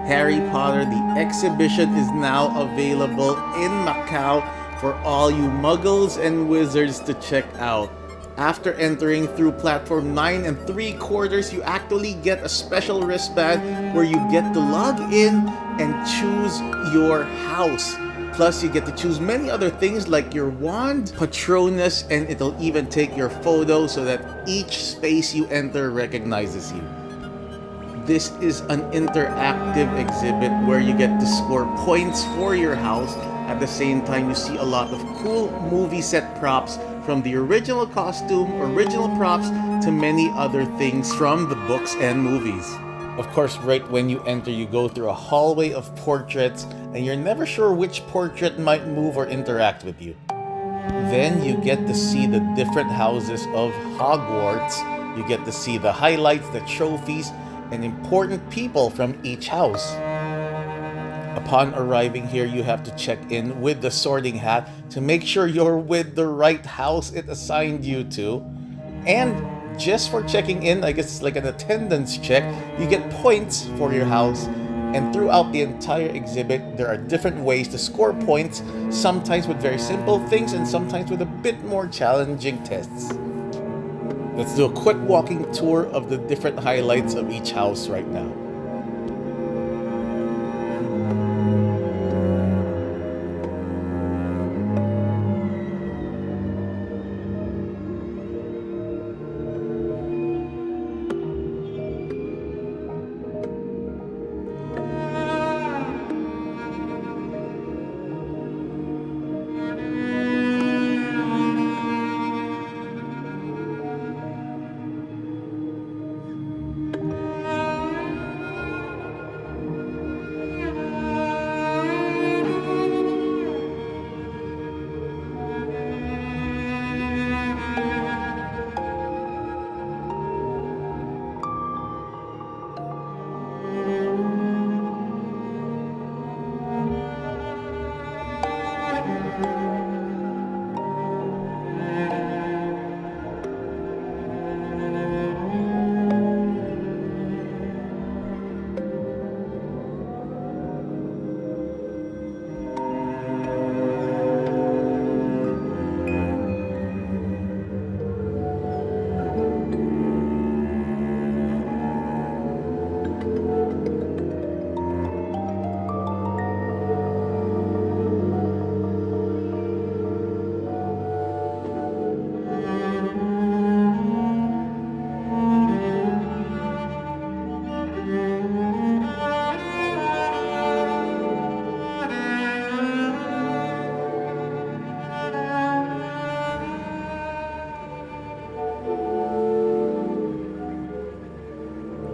Harry Potter, the exhibition is now available in Macau for all you muggles and wizards to check out. After entering through platform 9 and 3/4, you actually get a special wristband where you get to log in and choose your house. Plus, you get to choose many other things like your wand, Patronus, and it'll even take your photo so that each space you enter recognizes you. This is an interactive exhibit where you get to score points for your house. At the same time, you see a lot of cool movie set props, from the original costume, original props, to many other things from the books and movies. Of course, right when you enter, you go through a hallway of portraits, and you're never sure which portrait might move or interact with you. Then you get to see the different houses of Hogwarts. You get to see the highlights, the trophies, and important people from each house. Upon arriving here, you have to check in with the sorting hat to make sure you're with the right house it assigned you to. And just for checking in, I guess it's like an attendance check, you get points for your house. And throughout the entire exhibit, there are different ways to score points, sometimes with very simple things and sometimes with a bit more challenging tests. Let's do a quick walking tour of the different highlights of each house right now.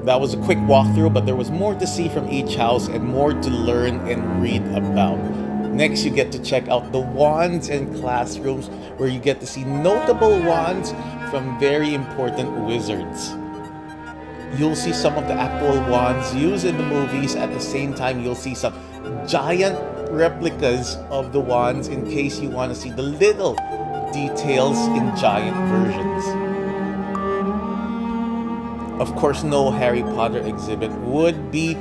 That was a quick walkthrough, but there was more to see from each house and more to learn and read about. Next, you get to check out the wands and classrooms, where you get to see notable wands from very important wizards. You'll see some of the actual wands used in the movies. At the same time, you'll see some giant replicas of the wands in case you want to see the little details in giant versions. Of course, no Harry Potter exhibit would be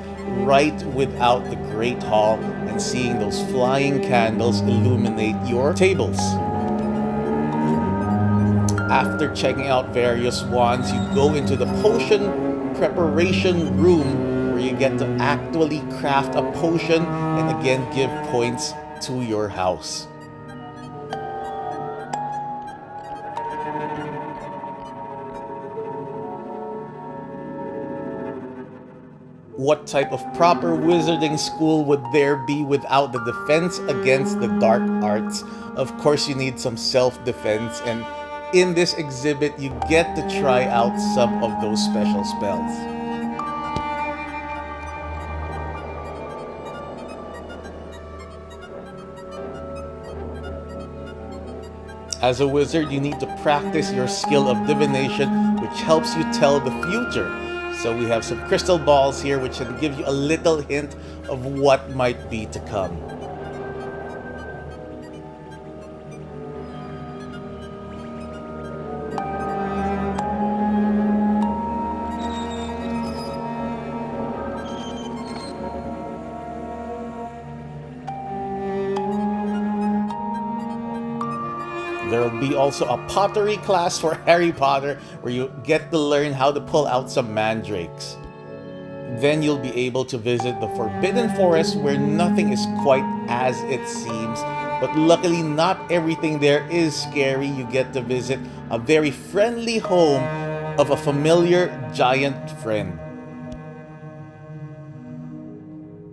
right without the Great Hall and seeing those flying candles illuminate your tables. After checking out various wands, you go into the potion preparation room, where you get to actually craft a potion and again give points to your house. What type of proper wizarding school would there be without the defense against the dark arts? Of course, you need some self-defense, and in this exhibit, you get to try out some of those special spells. As a wizard, you need to practice your skill of divination, which helps you tell the future. So we have some crystal balls here, which can give you a little hint of what might be to come. There will be also a pottery class for Harry Potter where you get to learn how to pull out some mandrakes. Then you'll be able to visit the Forbidden Forest where nothing is quite as it seems. But luckily, not everything there is scary. You get to visit a very friendly home of a familiar giant friend.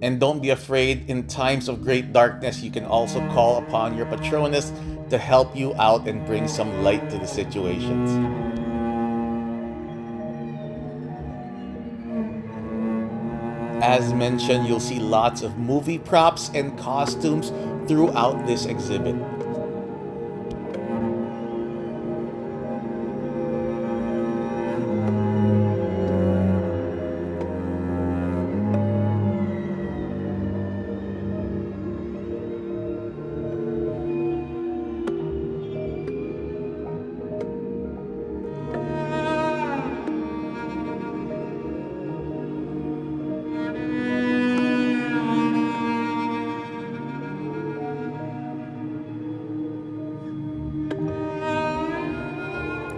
And don't be afraid, in times of great darkness, you can also call upon your Patronus to help you out and bring some light to the situations. As mentioned, you'll see lots of movie props and costumes throughout this exhibit.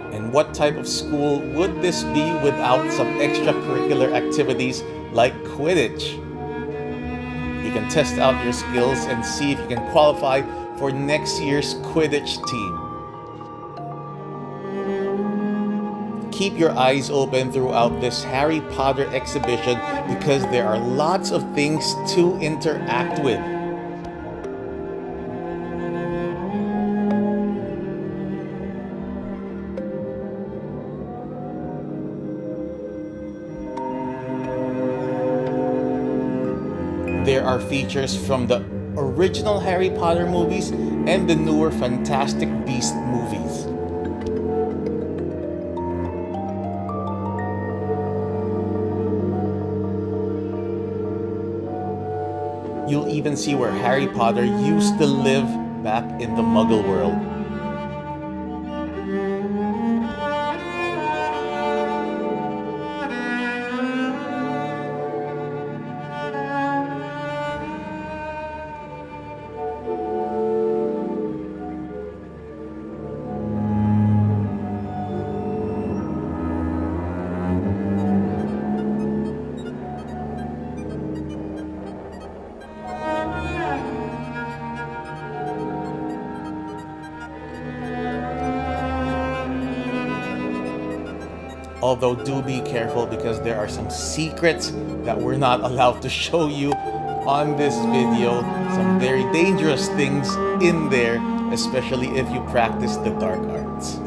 And what type of school would this be without some extracurricular activities like Quidditch? You can test out your skills and see if you can qualify for next year's Quidditch team. Keep your eyes open throughout this Harry Potter exhibition because there are lots of things to interact with. There are features from the original Harry Potter movies and the newer Fantastic Beasts movies. You'll even see where Harry Potter used to live back in the Muggle world. Although do be careful because there are some secrets that we're not allowed to show you on this video. Some very dangerous things in there, especially if you practice the dark arts.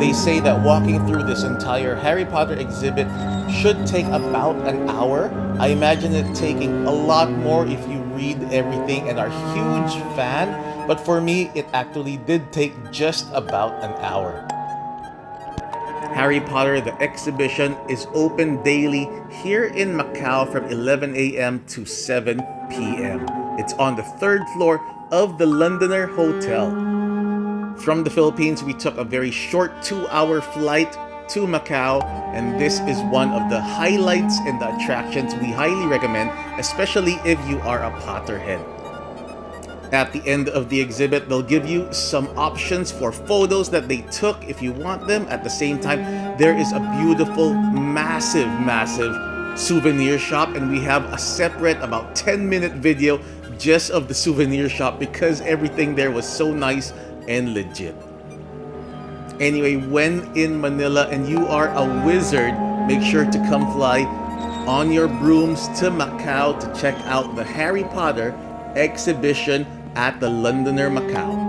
They say that walking through this entire Harry Potter exhibit should take about an hour. I imagine it taking a lot more if you read everything and are a huge fan, but for me, it actually did take just about an hour. Harry Potter, the exhibition, is open daily here in Macau from 11 a.m. to 7 p.m. It's on the 3rd floor of the Londoner Hotel. From the Philippines, we took a very short 2-hour flight to Macau, and this is one of the highlights and the attractions we highly recommend, especially if you are a Potterhead. At the end of the exhibit, they'll give you some options for photos that they took if you want them. At the same time, there is a beautiful, massive souvenir shop, and we have a separate about 10-minute video just of the souvenir shop because everything there was so nice and legit. Anyway, when in Manila and you are a wizard, make sure to come fly on your brooms to Macau to check out the Harry Potter exhibition at the Londoner Macau.